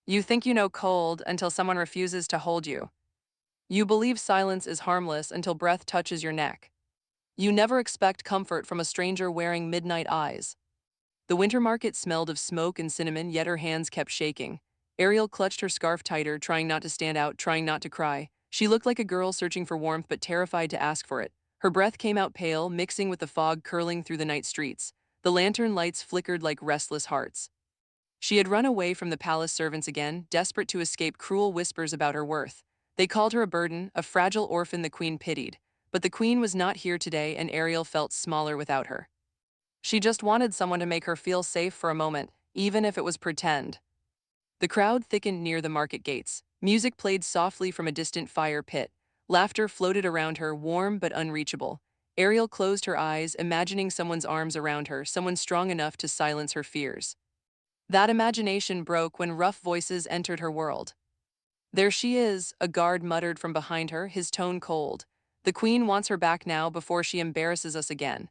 You think you know cold until someone refuses to hold you. You believe silence is harmless until breath touches your neck. You never expect comfort from a stranger wearing midnight eyes. The winter market smelled of smoke and cinnamon, yet her hands kept shaking. Ariel clutched her scarf tighter, trying not to stand out, trying not to cry. She looked like a girl searching for warmth but terrified to ask for it. Her breath came out pale, mixing with the fog curling through the night streets. The lantern lights flickered like restless hearts. She had run away from the palace servants again, desperate to escape cruel whispers about her worth. They called her a burden, a fragile orphan the queen pitied. But the queen was not here today, and Ariel felt smaller without her. She just wanted someone to make her feel safe for a moment, even if it was pretend. The crowd thickened near the market gates. Music played softly from a distant fire pit. Laughter floated around her, warm but unreachable. Ariel closed her eyes, imagining someone's arms around her, someone strong enough to silence her fears. That imagination broke when rough voices entered her world. "There she is," a guard muttered from behind her, his tone cold. "The queen wants her back now before she embarrasses us again."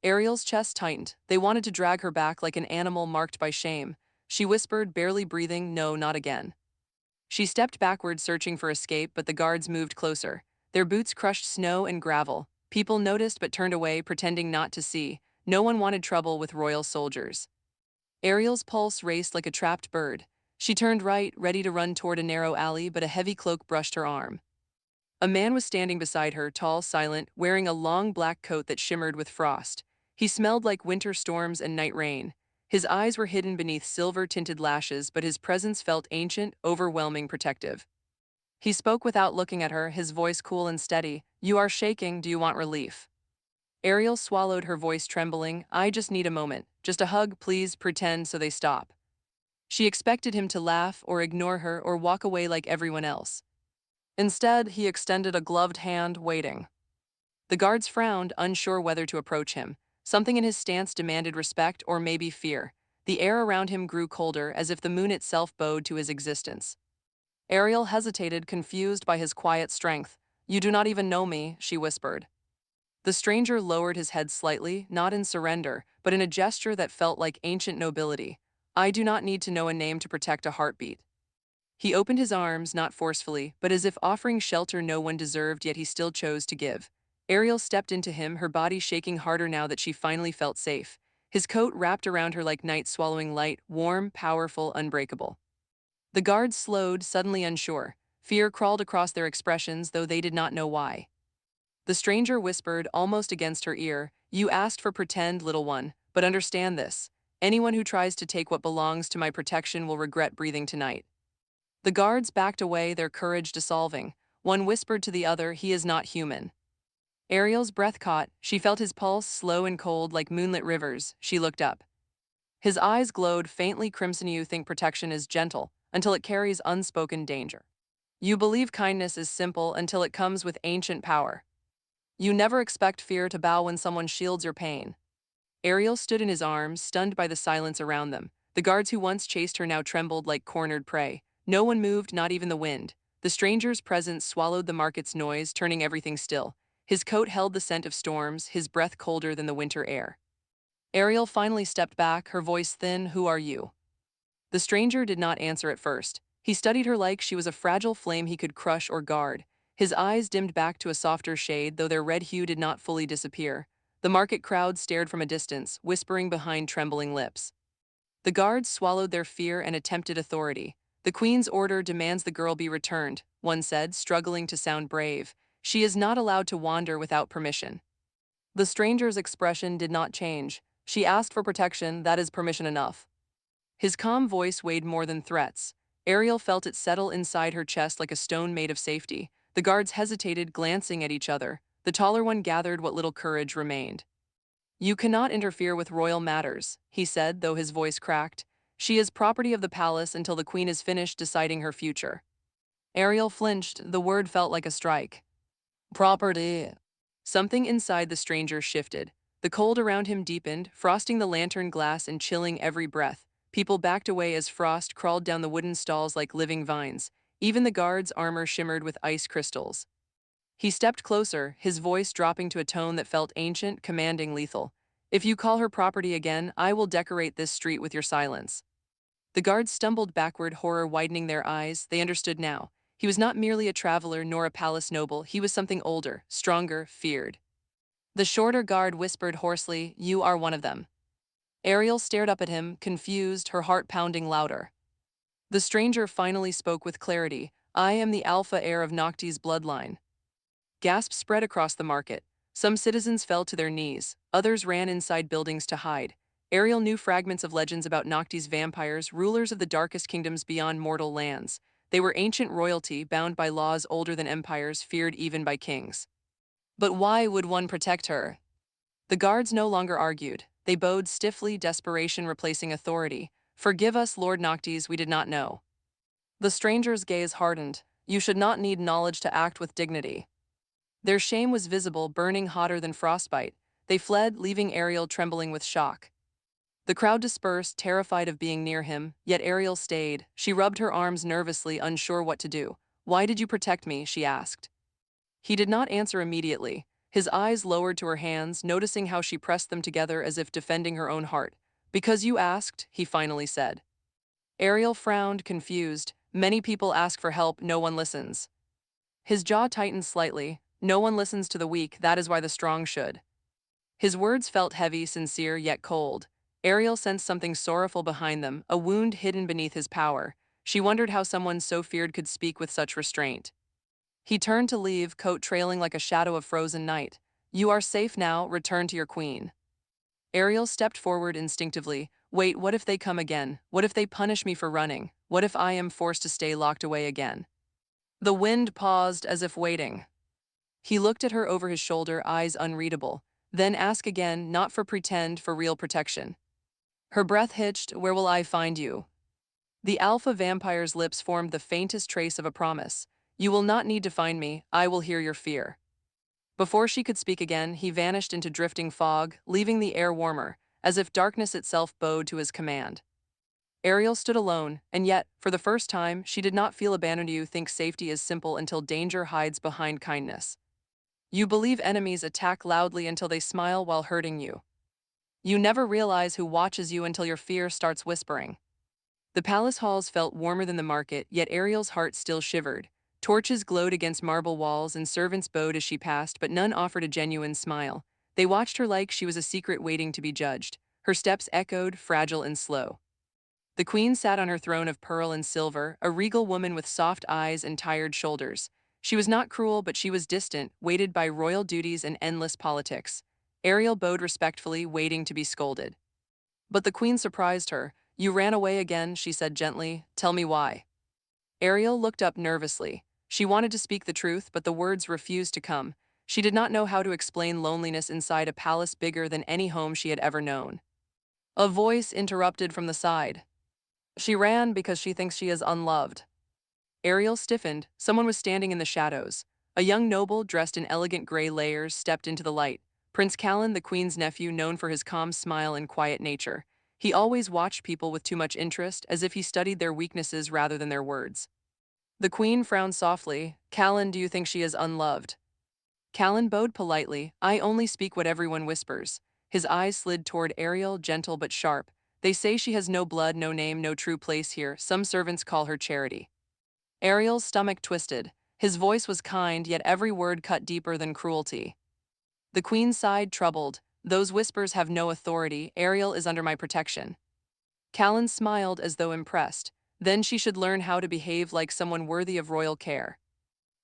Ariel's chest tightened. They wanted to drag her back like an animal marked by shame. She whispered, barely breathing, "No, not again." She stepped backward, searching for escape, but the guards moved closer. Their boots crushed snow and gravel. People noticed but turned away, pretending not to see. No one wanted trouble with royal soldiers. Ariel's pulse raced like a trapped bird. She turned right, ready to run toward a narrow alley, but a heavy cloak brushed her arm. A man was standing beside her, tall, silent, wearing a long black coat that shimmered with frost. He smelled like winter storms and night rain. His eyes were hidden beneath silver-tinted lashes, but his presence felt ancient, overwhelming, protective. He spoke without looking at her, his voice cool and steady. "You are shaking, do you want relief?" Ariel swallowed, her voice trembling. "I just need a moment. Just a hug, please, pretend so they stop." She expected him to laugh or ignore her or walk away like everyone else. Instead, he extended a gloved hand, waiting. The guards frowned, unsure whether to approach him. Something in his stance demanded respect or maybe fear. The air around him grew colder, as if the moon itself bowed to his existence. Ariel hesitated, confused by his quiet strength. "You do not even know me," she whispered. The stranger lowered his head slightly, not in surrender, but in a gesture that felt like ancient nobility. "I do not need to know a name to protect a heartbeat." He opened his arms, not forcefully, but as if offering shelter no one deserved, yet he still chose to give. Ariel stepped into him, her body shaking harder now that she finally felt safe. His coat wrapped around her like night swallowing light, warm, powerful, unbreakable. The guards slowed, suddenly unsure. Fear crawled across their expressions, though they did not know why. The stranger whispered, almost against her ear, "You asked for pretend, little one, but understand this. Anyone who tries to take what belongs to my protection will regret breathing tonight." The guards backed away, their courage dissolving. One whispered to the other, "He is not human." Ariel's breath caught. She felt his pulse, slow and cold like moonlit rivers. She looked up. His eyes glowed faintly crimson. "You think protection is gentle, until it carries unspoken danger. You believe kindness is simple until it comes with ancient power. You never expect fear to bow when someone shields your pain." Ariel stood in his arms, stunned by the silence around them. The guards who once chased her now trembled like cornered prey. No one moved, not even the wind. The stranger's presence swallowed the market's noise, turning everything still. His coat held the scent of storms, his breath colder than the winter air. Ariel finally stepped back, her voice thin. "Who are you?" The stranger did not answer at first. He studied her like she was a fragile flame he could crush or guard. His eyes dimmed back to a softer shade, though their red hue did not fully disappear. The market crowd stared from a distance, whispering behind trembling lips. The guards swallowed their fear and attempted authority. "The queen's order demands the girl be returned," one said, struggling to sound brave. "She is not allowed to wander without permission." The stranger's expression did not change. "She asked for protection, that is permission enough." His calm voice weighed more than threats. Ariel felt it settle inside her chest like a stone made of safety. The guards hesitated, glancing at each other. The taller one gathered what little courage remained. "You cannot interfere with royal matters," he said, though his voice cracked. "She is property of the palace until the queen is finished deciding her future." Ariel flinched. The word felt like a strike. "Property." Something inside the stranger shifted. The cold around him deepened, frosting the lantern glass and chilling every breath. People backed away as frost crawled down the wooden stalls like living vines. Even the guard's armor shimmered with ice crystals. He stepped closer, his voice dropping to a tone that felt ancient, commanding, lethal. "If you call her property again, I will decorate this street with your silence." The guards stumbled backward, horror widening their eyes. They understood now. He was not merely a traveler nor a palace noble, he was something older, stronger, feared. The shorter guard whispered hoarsely, "You are one of them." Ariel stared up at him, confused, her heart pounding louder. The stranger finally spoke with clarity, "I am the alpha heir of Nocti's bloodline." Gasps spread across the market. Some citizens fell to their knees, others ran inside buildings to hide. Ariel knew fragments of legends about Nocti's vampires, rulers of the darkest kingdoms beyond mortal lands. They were ancient royalty, bound by laws older than empires, feared even by kings. But why would one protect her? The guards no longer argued. They bowed stiffly, desperation replacing authority. "Forgive us, Lord Noctis, we did not know." The stranger's gaze hardened. "You should not need knowledge to act with dignity." Their shame was visible, burning hotter than frostbite. They fled, leaving Ariel trembling with shock. The crowd dispersed, terrified of being near him, yet Ariel stayed. She rubbed her arms nervously, unsure what to do. "Why did you protect me?" she asked. He did not answer immediately. His eyes lowered to her hands, noticing how she pressed them together as if defending her own heart. "Because you asked," he finally said. Ariel frowned, confused. "Many people ask for help, no one listens." His jaw tightened slightly. "No one listens to the weak, that is why the strong should." His words felt heavy, sincere, yet cold. Ariel sensed something sorrowful behind them, a wound hidden beneath his power. She wondered how someone so feared could speak with such restraint. He turned to leave, coat trailing like a shadow of frozen night. "You are safe now, return to your queen." Ariel stepped forward instinctively. "Wait, what if they come again? What if they punish me for running? What if I am forced to stay locked away again?" The wind paused as if waiting. He looked at her over his shoulder, eyes unreadable. "Then ask again, not for pretend, for real protection." Her breath hitched. "Where will I find you?" The alpha vampire's lips formed the faintest trace of a promise. "You will not need to find me, I will hear your fear." Before she could speak again, he vanished into drifting fog, leaving the air warmer, as if darkness itself bowed to his command. Ariel stood alone, and yet, for the first time, she did not feel abandoned. You think safety is simple until danger hides behind kindness. You believe enemies attack loudly until they smile while hurting you. You never realize who watches you until your fear starts whispering. The palace halls felt warmer than the market, yet Ariel's heart still shivered. Torches glowed against marble walls and servants bowed as she passed, but none offered a genuine smile. They watched her like she was a secret waiting to be judged. Her steps echoed, fragile and slow. The queen sat on her throne of pearl and silver, a regal woman with soft eyes and tired shoulders. She was not cruel, but she was distant, weighted by royal duties and endless politics. Ariel bowed respectfully, waiting to be scolded. But the queen surprised her. "You ran away again," she said gently. "Tell me why." Ariel looked up nervously. She wanted to speak the truth, but the words refused to come. She did not know how to explain loneliness inside a palace bigger than any home she had ever known. A voice interrupted from the side. "She ran because she thinks she is unloved." Ariel stiffened. Someone was standing in the shadows. A young noble dressed in elegant gray layers stepped into the light. Prince Callan, the queen's nephew, known for his calm smile and quiet nature. He always watched people with too much interest, as if he studied their weaknesses rather than their words. The queen frowned softly. "Callan, do you think she is unloved?" Callan bowed politely. "I only speak what everyone whispers." His eyes slid toward Ariel, gentle but sharp. "They say she has no blood, no name, no true place here. Some servants call her Charity." Ariel's stomach twisted. His voice was kind, yet every word cut deeper than cruelty. The queen sighed, troubled. "Those whispers have no authority. Ariel is under my protection." Callan smiled as though impressed. "Then she should learn how to behave like someone worthy of royal care."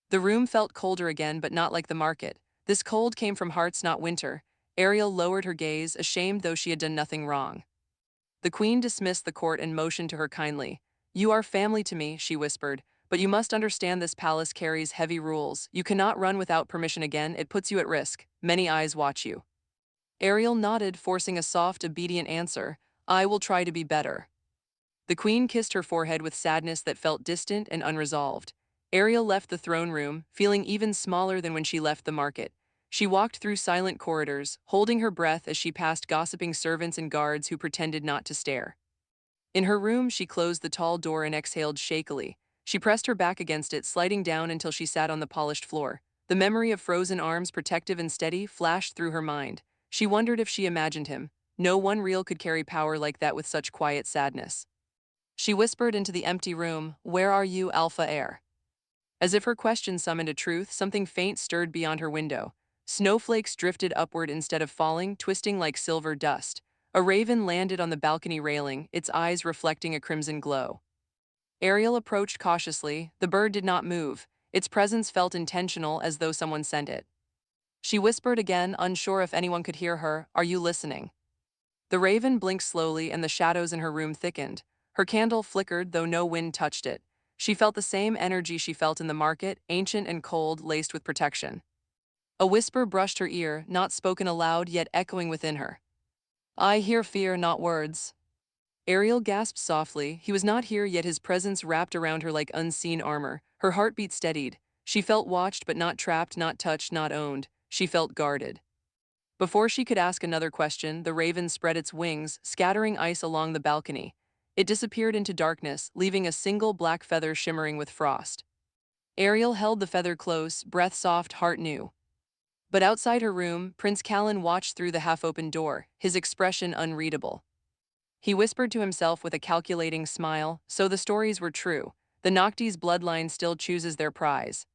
The room felt colder again, but not like the market. This cold came from hearts, not winter. Ariel lowered her gaze, ashamed though she had done nothing wrong. The queen dismissed the court and motioned to her kindly. "You are family to me," she whispered, "but you must understand this palace carries heavy rules. You cannot run without permission again, it puts you at risk. Many eyes watch you." Ariel nodded, forcing a soft, obedient answer. "I will try to be better." The queen kissed her forehead with sadness that felt distant and unresolved. Ariel left the throne room, feeling even smaller than when she left the market. She walked through silent corridors, holding her breath as she passed gossiping servants and guards who pretended not to stare. In her room, she closed the tall door and exhaled shakily. She pressed her back against it, sliding down until she sat on the polished floor. The memory of frozen arms, protective and steady, flashed through her mind. She wondered if she imagined him. No one real could carry power like that with such quiet sadness. She whispered into the empty room, "Where are you, Alpha Heir?" As if her question summoned a truth, something faint stirred beyond her window. Snowflakes drifted upward instead of falling, twisting like silver dust. A raven landed on the balcony railing, its eyes reflecting a crimson glow. Ariel approached cautiously. The bird did not move. Its presence felt intentional, as though someone sent it. She whispered again, unsure if anyone could hear her, "Are you listening?" The raven blinked slowly and the shadows in her room thickened. Her candle flickered, though no wind touched it. She felt the same energy she felt in the market, ancient and cold, laced with protection. A whisper brushed her ear, not spoken aloud, yet echoing within her. "I hear fear, not words." Ariel gasped softly. He was not here, yet his presence wrapped around her like unseen armor. Her heartbeat steadied. She felt watched, but not trapped, not touched, not owned. She felt guarded. Before she could ask another question, the raven spread its wings, scattering ice along the balcony. It disappeared into darkness, leaving a single black feather shimmering with frost. Ariel held the feather close, breath soft, heart new. But outside her room, Prince Callan watched through the half-open door, his expression unreadable. He whispered to himself with a calculating smile, "So the stories were true. The Noctis bloodline still chooses their prize."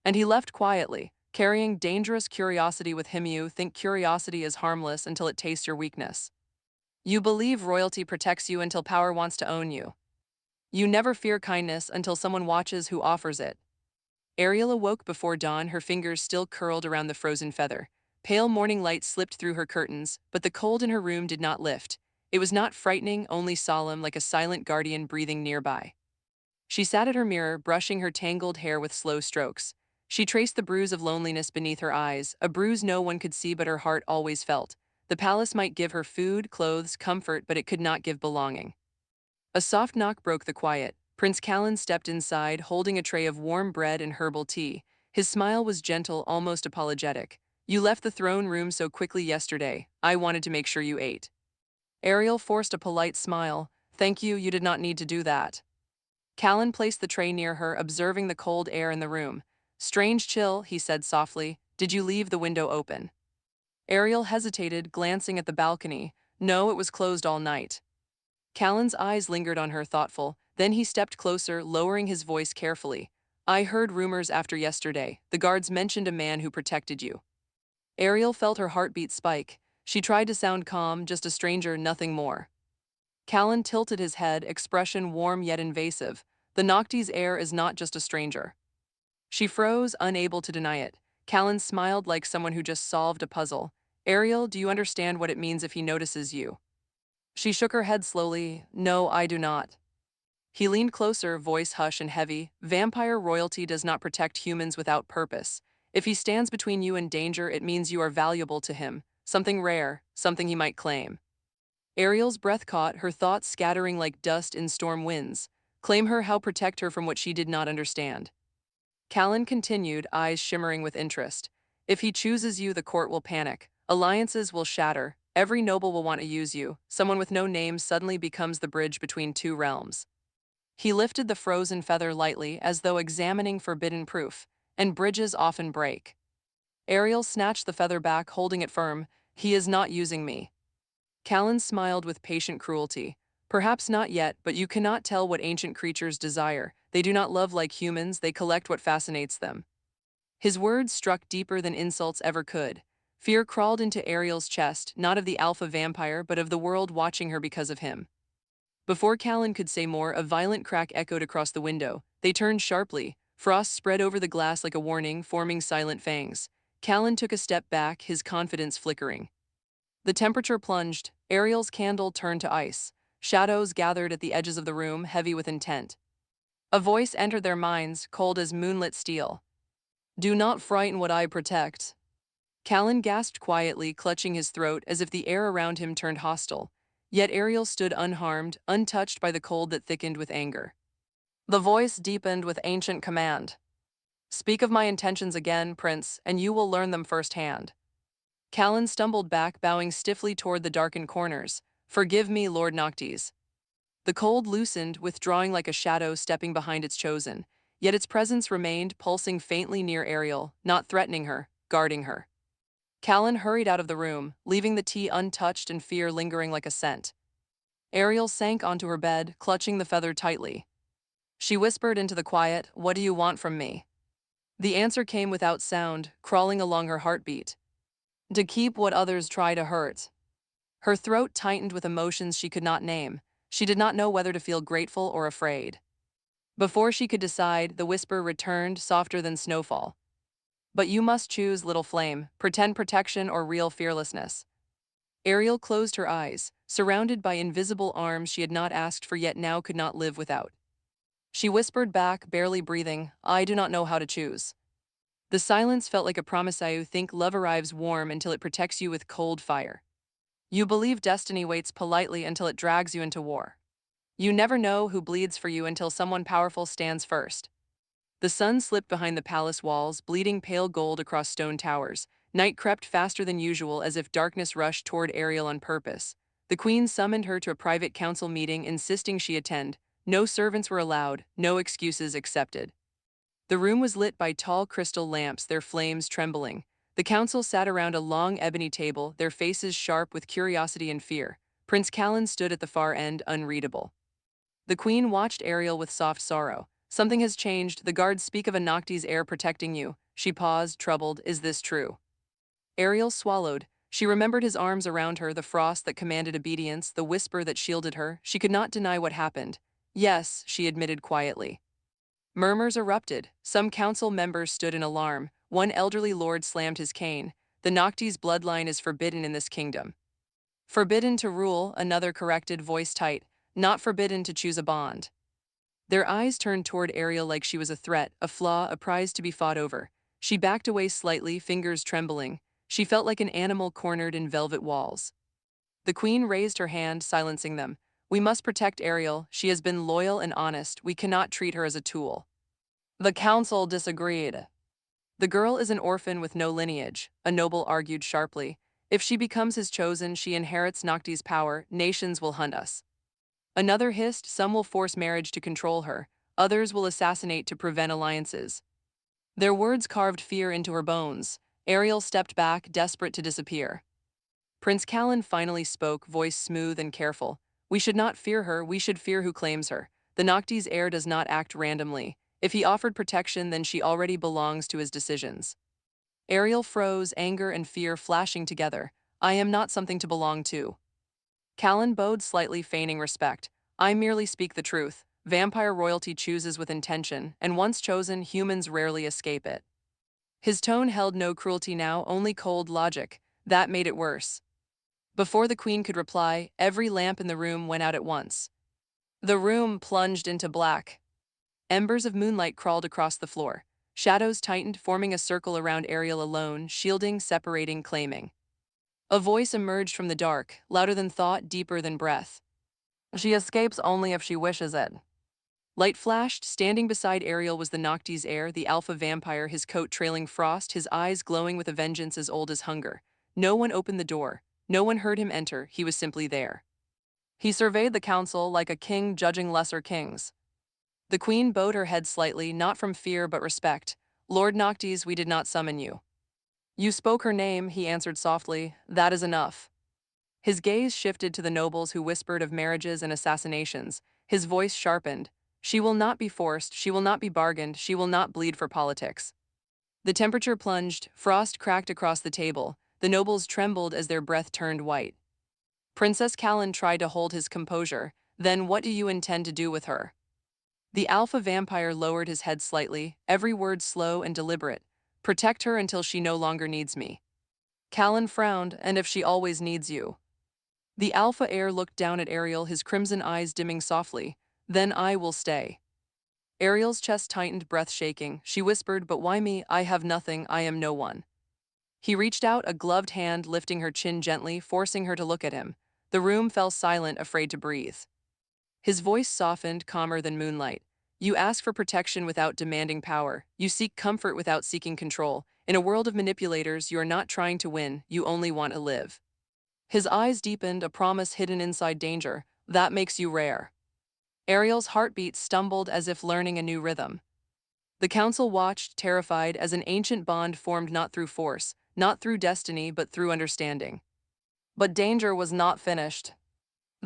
And he left quietly, carrying dangerous curiosity with him. You think curiosity is harmless until it tastes your weakness. You believe royalty protects you until power wants to own you. You never fear kindness until someone watches who offers it. Ariel awoke before dawn, her fingers still curled around the frozen feather. Pale morning light slipped through her curtains, but the cold in her room did not lift. It was not frightening, only solemn, like a silent guardian breathing nearby. She sat at her mirror, brushing her tangled hair with slow strokes. She traced the bruise of loneliness beneath her eyes, a bruise no one could see but her heart always felt. The palace might give her food, clothes, comfort, but it could not give belonging. A soft knock broke the quiet. Prince Callan stepped inside, holding a tray of warm bread and herbal tea. His smile was gentle, almost apologetic. "You left the throne room so quickly yesterday. I wanted to make sure you ate." Ariel forced a polite smile. "Thank you, you did not need to do that." Callan placed the tray near her, observing the cold air in the room. "Strange chill," he said softly. "Did you leave the window open?" Ariel hesitated, glancing at the balcony. "No, it was closed all night." Callan's eyes lingered on her, thoughtful. Then he stepped closer, lowering his voice carefully. "I heard rumors after yesterday. The guards mentioned a man who protected you." Ariel felt her heartbeat spike. She tried to sound calm, just a stranger, nothing more. Callan tilted his head, expression warm yet invasive. "The Noctis heir is not just a stranger." She froze, unable to deny it. Callan smiled like someone who just solved a puzzle. "Ariel, do you understand what it means if he notices you?" She shook her head slowly. "No, I do not." He leaned closer, voice hush and heavy. "Vampire royalty does not protect humans without purpose. If he stands between you and danger, it means you are valuable to him. Something rare, something he might claim." Ariel's breath caught, her thoughts scattering like dust in storm winds. Claim her? How? Protect her from what she did not understand? Callan continued, eyes shimmering with interest. "If he chooses you, the court will panic. Alliances will shatter. Every noble will want to use you. Someone with no name suddenly becomes the bridge between two realms." He lifted the frozen feather lightly, as though examining forbidden proof. "And bridges often break." Ariel snatched the feather back, holding it firm. "He is not using me." Callan smiled with patient cruelty. "Perhaps not yet, but you cannot tell what ancient creatures desire. They do not love like humans, they collect what fascinates them." His words struck deeper than insults ever could. Fear crawled into Ariel's chest, not of the alpha vampire, but of the world watching her because of him. Before Callan could say more, a violent crack echoed across the window. They turned sharply. Frost spread over the glass like a warning, forming silent fangs. Callan took a step back, his confidence flickering. The temperature plunged. Ariel's candle turned to ice. Shadows gathered at the edges of the room, heavy with intent. A voice entered their minds, cold as moonlit steel. "Do not frighten what I protect." Callan gasped quietly, clutching his throat as if the air around him turned hostile. Yet Ariel stood unharmed, untouched by the cold that thickened with anger. The voice deepened with ancient command. "Speak of my intentions again, Prince, and you will learn them firsthand." Callan stumbled back, bowing stiffly toward the darkened corners. "Forgive me, Lord Noctis." The cold loosened, withdrawing like a shadow stepping behind its chosen. Yet its presence remained, pulsing faintly near Ariel, not threatening her, guarding her. Callan hurried out of the room, leaving the tea untouched and fear lingering like a scent. Ariel sank onto her bed, clutching the feather tightly. She whispered into the quiet, "What do you want from me?" The answer came without sound, crawling along her heartbeat. "To keep what others try to hurt." Her throat tightened with emotions she could not name. She did not know whether to feel grateful or afraid. Before she could decide, the whisper returned, softer than snowfall. "But you must choose, little flame, pretend protection or real fearlessness." Ariel closed her eyes, surrounded by invisible arms she had not asked for yet now could not live without. She whispered back, barely breathing, "I do not know how to choose." The silence felt like a promise. "You think love arrives warm until it protects you with cold fire. You believe destiny waits politely until it drags you into war. You never know who bleeds for you until someone powerful stands first." The sun slipped behind the palace walls, bleeding pale gold across stone towers. Night crept faster than usual, as if darkness rushed toward Ariel on purpose. The queen summoned her to a private council meeting, insisting she attend. No servants were allowed, no excuses accepted. The room was lit by tall crystal lamps, their flames trembling. The council sat around a long ebony table, their faces sharp with curiosity and fear. Prince Callan stood at the far end, unreadable. The queen watched Ariel with soft sorrow. "Something has changed. The guards speak of a Noctis heir protecting you." She paused, troubled. "Is this true?" Ariel swallowed. She remembered his arms around her, the frost that commanded obedience, the whisper that shielded her. She could not deny what happened. "Yes," she admitted quietly. Murmurs erupted. Some council members stood in alarm. One elderly lord slammed his cane. "The Noctis bloodline is forbidden in this kingdom." "Forbidden to rule," another corrected, voice tight. "Not forbidden to choose a bond." Their eyes turned toward Ariel like she was a threat, a flaw, a prize to be fought over. She backed away slightly, fingers trembling. She felt like an animal cornered in velvet walls. The queen raised her hand, silencing them. "We must protect Ariel. She has been loyal and honest. We cannot treat her as a tool." The council disagreed. "The girl is an orphan with no lineage," a noble argued sharply. "If she becomes his chosen, she inherits Noctis' power. Nations will hunt us." Another hissed, "Some will force marriage to control her. Others will assassinate to prevent alliances." Their words carved fear into her bones. Ariel stepped back, desperate to disappear. Prince Callan finally spoke, voice smooth and careful. "We should not fear her, we should fear who claims her. The Noctis heir does not act randomly. If he offered protection, then she already belongs to his decisions." Ariel froze, anger and fear flashing together. "I am not something to belong to." Callan bowed slightly, feigning respect. "I merely speak the truth. Vampire royalty chooses with intention, and once chosen, humans rarely escape it." His tone held no cruelty now, only cold logic. That made it worse. Before the queen could reply, every lamp in the room went out at once. The room plunged into black. Embers of moonlight crawled across the floor. Shadows tightened, forming a circle around Ariel alone, shielding, separating, claiming. A voice emerged from the dark, louder than thought, deeper than breath. "She escapes only if she wishes it." Light flashed. Standing beside Ariel was the Noctis heir, the alpha vampire, his coat trailing frost, his eyes glowing with a vengeance as old as hunger. No one opened the door. No one heard him enter. He was simply there. He surveyed the council like a king judging lesser kings. The queen bowed her head slightly, not from fear but respect. "Lord Noctis, we did not summon you." "You spoke her name," he answered softly. "That is enough." His gaze shifted to the nobles who whispered of marriages and assassinations. His voice sharpened. "She will not be forced, she will not be bargained, she will not bleed for politics." The temperature plunged, frost cracked across the table. The nobles trembled as their breath turned white. Princess Callan tried to hold his composure. "Then what do you intend to do with her?" The alpha vampire lowered his head slightly, every word slow and deliberate. "Protect her until she no longer needs me." Callan frowned. "And if she always needs you?" The alpha heir looked down at Ariel, his crimson eyes dimming softly. "Then I will stay." Ariel's chest tightened, breath shaking. She whispered, "But why me? I have nothing, I am no one." He reached out, a gloved hand lifting her chin gently, forcing her to look at him. The room fell silent, afraid to breathe. His voice softened, calmer than moonlight. "You ask for protection without demanding power. You seek comfort without seeking control. In a world of manipulators, you are not trying to win, you only want to live." His eyes deepened, a promise hidden inside danger. "That makes you rare." Ariel's heartbeat stumbled as if learning a new rhythm. The council watched, terrified, as an ancient bond formed not through force, not through destiny, but through understanding. But danger was not finished.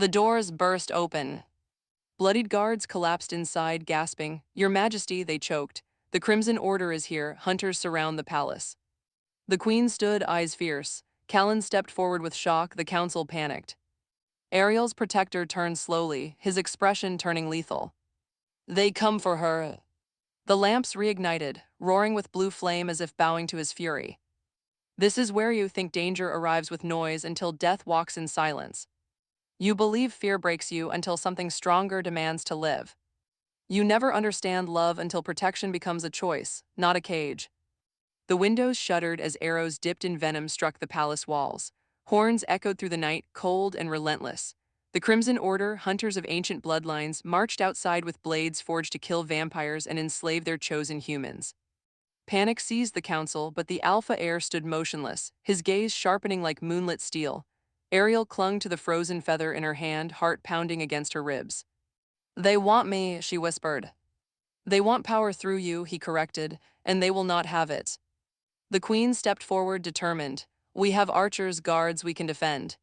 The doors burst open. Bloodied guards collapsed inside, gasping. "Your Majesty," they choked. "The Crimson Order is here." Hunters surround the palace. The queen stood, eyes fierce. Callan stepped forward with shock. The council panicked. Ariel's protector turned slowly, his expression turning lethal. "They come for her." The lamps reignited, roaring with blue flame as if bowing to his fury. This is where you think danger arrives with noise until death walks in silence. You believe fear breaks you until something stronger demands to live. You never understand love until protection becomes a choice, not a cage. The windows shuddered as arrows dipped in venom struck the palace walls. Horns echoed through the night, cold and relentless. The Crimson Order, hunters of ancient bloodlines, marched outside with blades forged to kill vampires and enslave their chosen humans. Panic seized the council, but the Alpha heir stood motionless, his gaze sharpening like moonlit steel. Ariel clung to the frozen feather in her hand, heart pounding against her ribs. "They want me," she whispered. "They want power through you," he corrected, "and they will not have it." The queen stepped forward, determined. "We have archers, guards we can defend."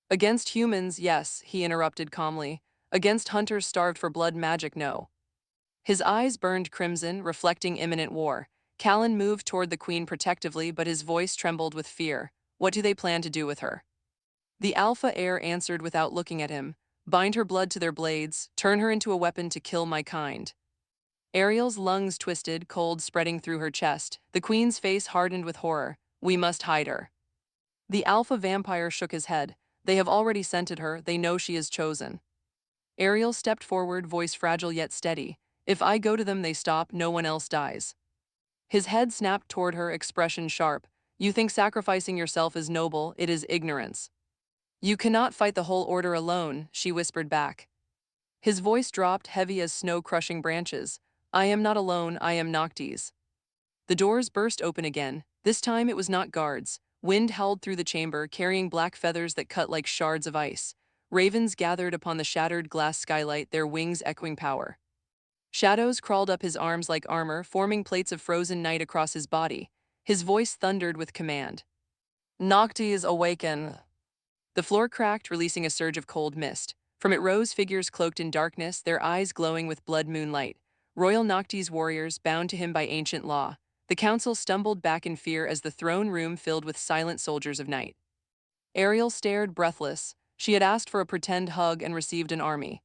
"Against humans, yes," he interrupted calmly. "Against hunters starved for blood magic, no." His eyes burned crimson, reflecting imminent war. Callan moved toward the queen protectively, but his voice trembled with fear. "What do they plan to do with her?" The Alpha heir answered without looking at him. "Bind her blood to their blades, turn her into a weapon to kill my kind." Ariel's lungs twisted, cold spreading through her chest. The queen's face hardened with horror. "We must hide her." The Alpha vampire shook his head. "They have already scented her, they know she is chosen." Ariel stepped forward, voice fragile yet steady. "If I go to them, they stop, no one else dies." His head snapped toward her, expression sharp. "You think sacrificing yourself is noble, it is ignorance." "You cannot fight the whole order alone," she whispered back. His voice dropped, heavy as snow-crushing branches. "I am not alone, I am Noctis." The doors burst open again. This time it was not guards. Wind howled through the chamber, carrying black feathers that cut like shards of ice. Ravens gathered upon the shattered glass skylight, their wings echoing power. Shadows crawled up his arms like armor, forming plates of frozen night across his body. His voice thundered with command. "Noctis, awaken." The floor cracked, releasing a surge of cold mist. From it rose figures cloaked in darkness, their eyes glowing with blood moonlight. Royal Noctis warriors, bound to him by ancient law. The council stumbled back in fear as the throne room filled with silent soldiers of night. Ariel stared, breathless. She had asked for a pretend hug and received an army.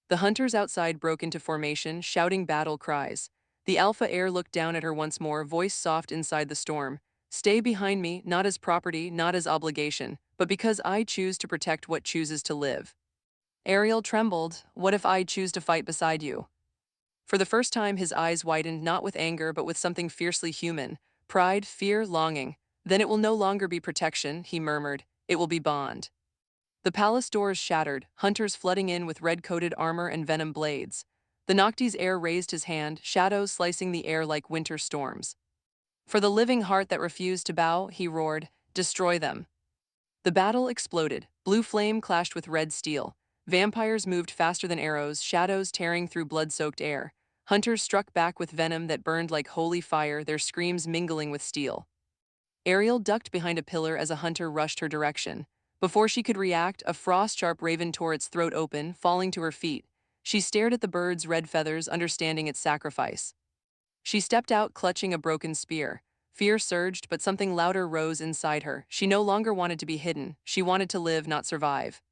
The hunters outside broke into formation, shouting battle cries. The Alpha heir looked down at her once more, voice soft inside the storm. "Stay behind me, not as property, not as obligation, but because I choose to protect what chooses to live." Ariel trembled. "What if I choose to fight beside you?" For the first time, his eyes widened, not with anger, but with something fiercely human. Pride, fear, longing. "Then it will no longer be protection," he murmured. "It will be bond." The palace doors shattered, hunters flooding in with red-coated armor and venom blades. The Noctis heir raised his hand, shadows slicing the air like winter storms. "For the living heart that refused to bow," he roared, "destroy them." The battle exploded. Blue flame clashed with red steel. Vampires moved faster than arrows, shadows tearing through blood-soaked air. Hunters struck back with venom that burned like holy fire, their screams mingling with steel. Ariel ducked behind a pillar as a hunter rushed her direction. Before she could react, a frost-sharp raven tore its throat open, falling to her feet. She stared at the bird's red feathers, understanding its sacrifice. She stepped out, clutching a broken spear. Fear surged, but something louder rose inside her. She no longer wanted to be hidden. She wanted to live, not survive.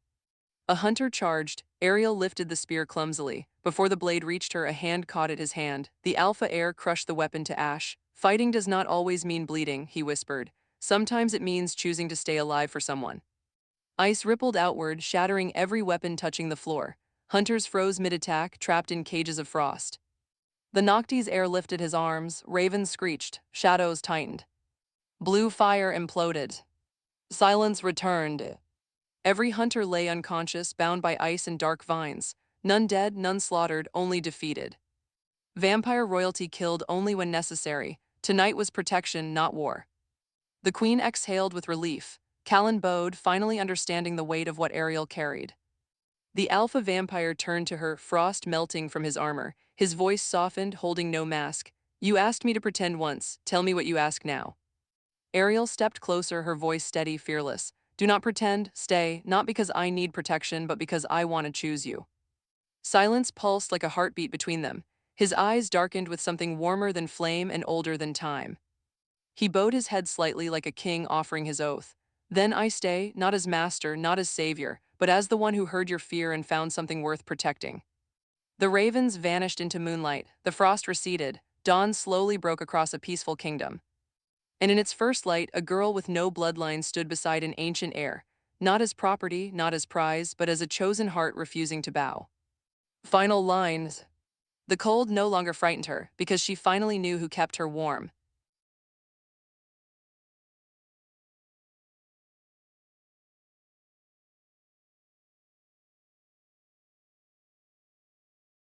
A hunter charged. Ariel lifted the spear clumsily. Before the blade reached her, a hand caught at his hand. The Alpha heir crushed the weapon to ash. "Fighting does not always mean bleeding," he whispered. "Sometimes it means choosing to stay alive for someone." Ice rippled outward, shattering every weapon touching the floor. Hunters froze mid-attack, trapped in cages of frost. The Noctis heir lifted his arms, ravens screeched, shadows tightened. Blue fire imploded. Silence returned. Every hunter lay unconscious, bound by ice and dark vines. None dead, none slaughtered, only defeated. Vampire royalty killed only when necessary. Tonight was protection, not war. The queen exhaled with relief. Callan bowed, finally understanding the weight of what Ariel carried. The Alpha vampire turned to her, frost melting from his armor. His voice softened, holding no mask. "You asked me to pretend once. Tell me what you ask now." Ariel stepped closer, her voice steady, fearless. Do not pretend, stay, not because I need protection, but because I want to choose you. Silence pulsed like a heartbeat between them. His eyes darkened with something warmer than flame and older than time. He bowed his head slightly like a king offering his oath. Then I stay, not as master, not as savior, but as the one who heard your fear and found something worth protecting. The ravens vanished into moonlight, the frost receded, dawn slowly broke across a peaceful kingdom. And in its first light, a girl with no bloodline stood beside an ancient heir, not as property, not as prize, but as a chosen heart refusing to bow. Final lines. The cold no longer frightened her, because she finally knew who kept her warm.